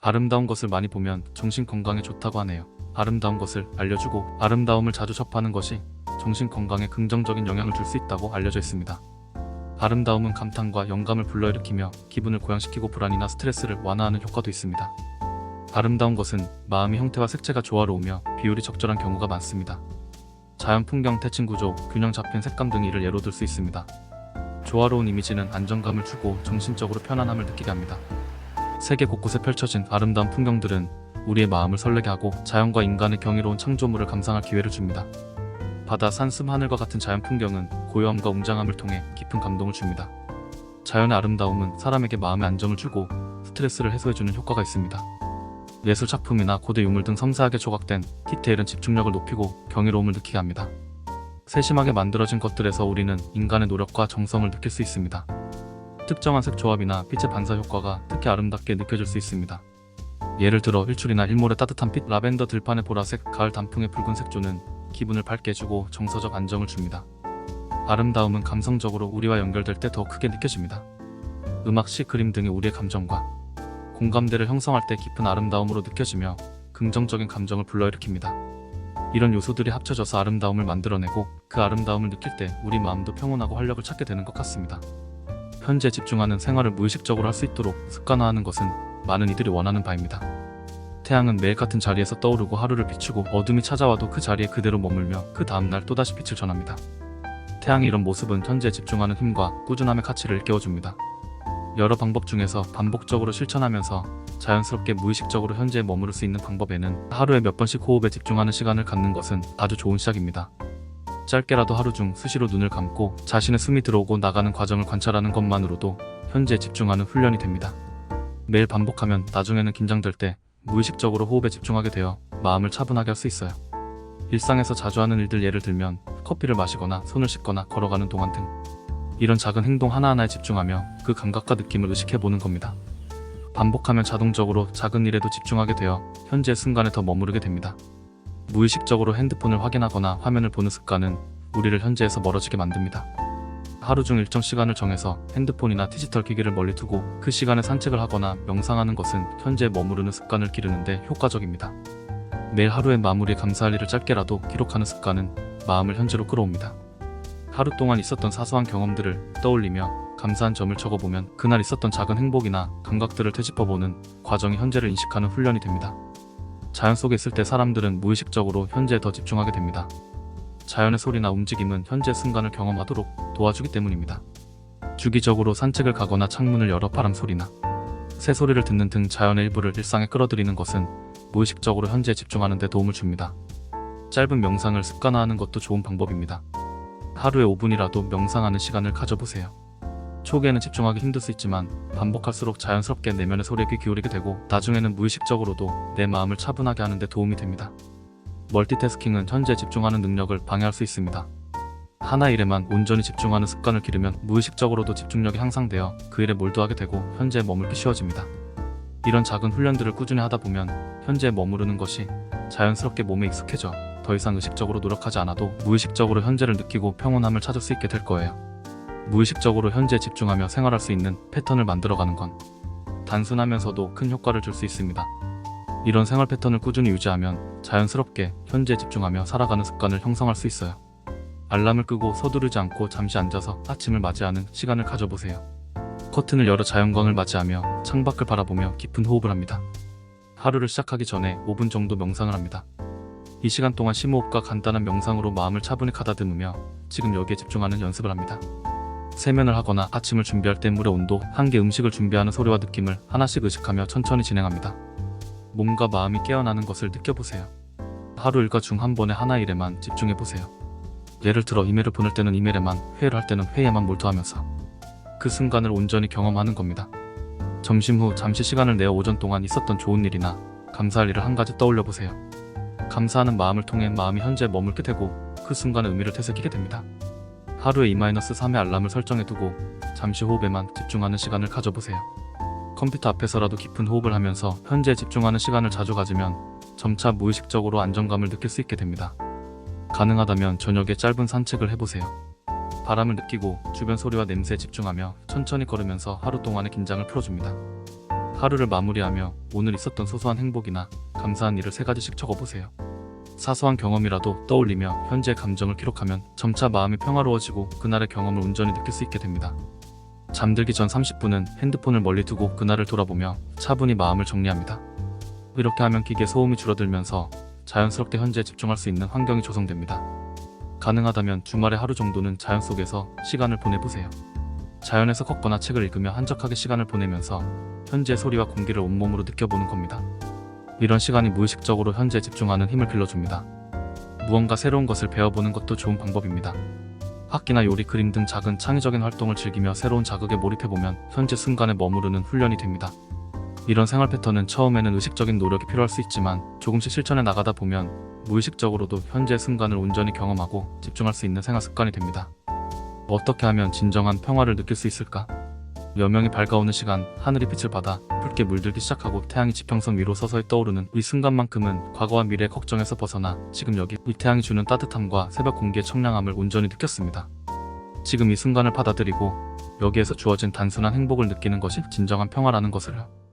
아름다운 것을 많이 보면 정신 건강에 좋다고 하네요. 아름다운 것을 알려주고 아름다움을 자주 접하는 것이 정신 건강에 긍정적인 영향을 줄 수 있다고 알려져 있습니다. 아름다움은 감탄과 영감을 불러일으키며 기분을 고양시키고 불안이나 스트레스를 완화하는 효과도 있습니다. 아름다운 것은 마음의 형태와 색채가 조화로우며 비율이 적절한 경우가 많습니다. 자연 풍경, 대칭 구조, 균형 잡힌 색감 등이 이를 예로 들 수 있습니다. 조화로운 이미지는 안정감을 주고 정신적으로 편안함을 느끼게 합니다. 세계 곳곳에 펼쳐진 아름다운 풍경들은 우리의 마음을 설레게 하고 자연과 인간의 경이로운 창조물을 감상할 기회를 줍니다. 바다, 산, 숲, 하늘과 같은 자연 풍경은 고요함과 웅장함을 통해 깊은 감동을 줍니다. 자연의 아름다움은 사람에게 마음의 안정을 주고 스트레스를 해소해주는 효과가 있습니다. 예술 작품이나 고대 유물 등 섬세하게 조각된 디테일은 집중력을 높이고 경이로움을 느끼게 합니다. 세심하게 만들어진 것들에서 우리는 인간의 노력과 정성을 느낄 수 있습니다. 특정한 색 조합이나 빛의 반사 효과가 특히 아름답게 느껴질 수 있습니다. 예를 들어 일출이나 일몰의 따뜻한 빛, 라벤더 들판의 보라색, 가을 단풍의 붉은 색조는 기분을 밝게 해주고 정서적 안정을 줍니다. 아름다움은 감성적으로 우리와 연결될 때 더 크게 느껴집니다. 음악, 시, 그림 등이 우리의 감정과 공감대를 형성할 때 깊은 아름다움으로 느껴지며 긍정적인 감정을 불러일으킵니다. 이런 요소들이 합쳐져서 아름다움을 만들어내고 그 아름다움을 느낄 때 우리 마음도 평온하고 활력을 찾게 되는 것 같습니다. 현재 집중하는 생활을 무의식적으로 할 수 있도록 습관화하는 것은 많은 이들이 원하는 바입니다. 태양은 매일 같은 자리에서 떠오르고 하루를 비추고 어둠이 찾아와도 그 자리에 그대로 머물며 그 다음날 또다시 빛을 전합니다. 태양의 이런 모습은 현재 집중하는 힘과 꾸준함의 가치를 일깨워줍니다. 여러 방법 중에서 반복적으로 실천하면서 자연스럽게 무의식적으로 현재에 머무를 수 있는 방법에는 하루에 몇 번씩 호흡에 집중하는 시간을 갖는 것은 아주 좋은 시작입니다. 짧게라도 하루 중 수시로 눈을 감고 자신의 숨이 들어오고 나가는 과정을 관찰하는 것만으로도 현재에 집중하는 훈련이 됩니다. 매일 반복하면 나중에는 긴장될 때 무의식적으로 호흡에 집중하게 되어 마음을 차분하게 할 수 있어요. 일상에서 자주 하는 일들, 예를 들면 커피를 마시거나 손을 씻거나 걸어가는 동안 등 이런 작은 행동 하나하나에 집중하며 그 감각과 느낌을 의식해보는 겁니다. 반복하면 자동적으로 작은 일에도 집중하게 되어 현재의 순간에 더 머무르게 됩니다. 무의식적으로 핸드폰을 확인하거나 화면을 보는 습관은 우리를 현재에서 멀어지게 만듭니다. 하루 중 일정 시간을 정해서 핸드폰이나 디지털 기기를 멀리 두고 그 시간에 산책을 하거나 명상하는 것은 현재에 머무르는 습관을 기르는데 효과적입니다. 매일 하루의 마무리에 감사할 일을 짧게라도 기록하는 습관은 마음을 현재로 끌어옵니다. 하루 동안 있었던 사소한 경험들을 떠올리며 감사한 점을 적어보면 그날 있었던 작은 행복이나 감각들을 되짚어보는 과정이 현재를 인식하는 훈련이 됩니다. 자연 속에 있을 때 사람들은 무의식적으로 현재에 더 집중하게 됩니다. 자연의 소리나 움직임은 현재 순간을 경험하도록 도와주기 때문입니다. 주기적으로 산책을 가거나 창문을 열어 바람 소리나 새 소리를 듣는 등 자연의 일부를 일상에 끌어들이는 것은 무의식적으로 현재에 집중하는 데 도움을 줍니다. 짧은 명상을 습관화하는 것도 좋은 방법입니다. 하루에 5분이라도 명상하는 시간을 가져보세요. 초기에는 집중하기 힘들 수 있지만 반복할수록 자연스럽게 내면의 소리에 귀 기울이게 되고 나중에는 무의식적으로도 내 마음을 차분하게 하는 데 도움이 됩니다. 멀티태스킹은 현재에 집중하는 능력을 방해할 수 있습니다. 하나 일에만 온전히 집중하는 습관을 기르면 무의식적으로도 집중력이 향상되어 그 일에 몰두하게 되고 현재에 머물기 쉬워집니다. 이런 작은 훈련들을 꾸준히 하다 보면 현재에 머무르는 것이 자연스럽게 몸에 익숙해져 더 이상 의식적으로 노력하지 않아도 무의식적으로 현재를 느끼고 평온함을 찾을 수 있게 될 거예요. 무의식적으로 현재에 집중하며 생활할 수 있는 패턴을 만들어가는 건 단순하면서도 큰 효과를 줄 수 있습니다. 이런 생활 패턴을 꾸준히 유지하면 자연스럽게 현재에 집중하며 살아가는 습관을 형성할 수 있어요. 알람을 끄고 서두르지 않고 잠시 앉아서 아침을 맞이하는 시간을 가져보세요. 커튼을 열어 자연광을 맞이하며 창밖을 바라보며 깊은 호흡을 합니다. 하루를 시작하기 전에 5분 정도 명상을 합니다. 이 시간 동안 심호흡과 간단한 명상으로 마음을 차분히 가다듬으며 지금 여기에 집중하는 연습을 합니다. 세면을 하거나 아침을 준비할 때 물의 온도, 한개 음식을 준비하는 소리와 느낌을 하나씩 의식하며 천천히 진행합니다. 몸과 마음이 깨어나는 것을 느껴보세요. 하루 일과 중 한 번에 하나 일에만 집중해보세요. 예를 들어 이메일을 보낼 때는 이메일에만, 회의를 할 때는 회의에만 몰두하면서 그 순간을 온전히 경험하는 겁니다. 점심 후 잠시 시간을 내어 오전 동안 있었던 좋은 일이나 감사할 일을 한 가지 떠올려보세요. 감사하는 마음을 통해 마음이 현재에 머물게 되고 그 순간의 의미를 되새기게 됩니다. 하루에 2-3의 알람을 설정해두고 잠시 호흡에만 집중하는 시간을 가져보세요. 컴퓨터 앞에서라도 깊은 호흡을 하면서 현재에 집중하는 시간을 자주 가지면 점차 무의식적으로 안정감을 느낄 수 있게 됩니다. 가능하다면 저녁에 짧은 산책을 해보세요. 바람을 느끼고 주변 소리와 냄새에 집중하며 천천히 걸으면서 하루 동안의 긴장을 풀어줍니다. 하루를 마무리하며 오늘 있었던 소소한 행복이나 감사한 일을 3가지씩 적어보세요. 사소한 경험이라도 떠올리며 현재의 감정을 기록하면 점차 마음이 평화로워지고 그날의 경험을 온전히 느낄 수 있게 됩니다. 잠들기 전 30분은 핸드폰을 멀리 두고 그날을 돌아보며 차분히 마음을 정리합니다. 이렇게 하면 기계 소음이 줄어들면서 자연스럽게 현재에 집중할 수 있는 환경이 조성됩니다. 가능하다면 주말에 하루 정도는 자연 속에서 시간을 보내보세요. 자연에서 걷거나 책을 읽으며 한적하게 시간을 보내면서 현재의 소리와 공기를 온몸으로 느껴보는 겁니다. 이런 시간이 무의식적으로 현재에 집중하는 힘을 길러줍니다. 무언가 새로운 것을 배워보는 것도 좋은 방법입니다. 악기나 요리, 그림 등 작은 창의적인 활동을 즐기며 새로운 자극에 몰입해보면 현재 순간에 머무르는 훈련이 됩니다. 이런 생활 패턴은 처음에는 의식적인 노력이 필요할 수 있지만 조금씩 실천해 나가다 보면 무의식적으로도 현재 순간을 온전히 경험하고 집중할 수 있는 생활 습관이 됩니다. 어떻게 하면 진정한 평화를 느낄 수 있을까? 여명이 밝아오는 시간, 하늘이 빛을 받아 붉게 물들기 시작하고 태양이 지평선 위로 서서히 떠오르는 이 순간만큼은 과거와 미래의 걱정에서 벗어나 지금 여기 이 태양이 주는 따뜻함과 새벽 공기의 청량함을 온전히 느꼈습니다. 지금 이 순간을 받아들이고 여기에서 주어진 단순한 행복을 느끼는 것이 진정한 평화라는 것을요.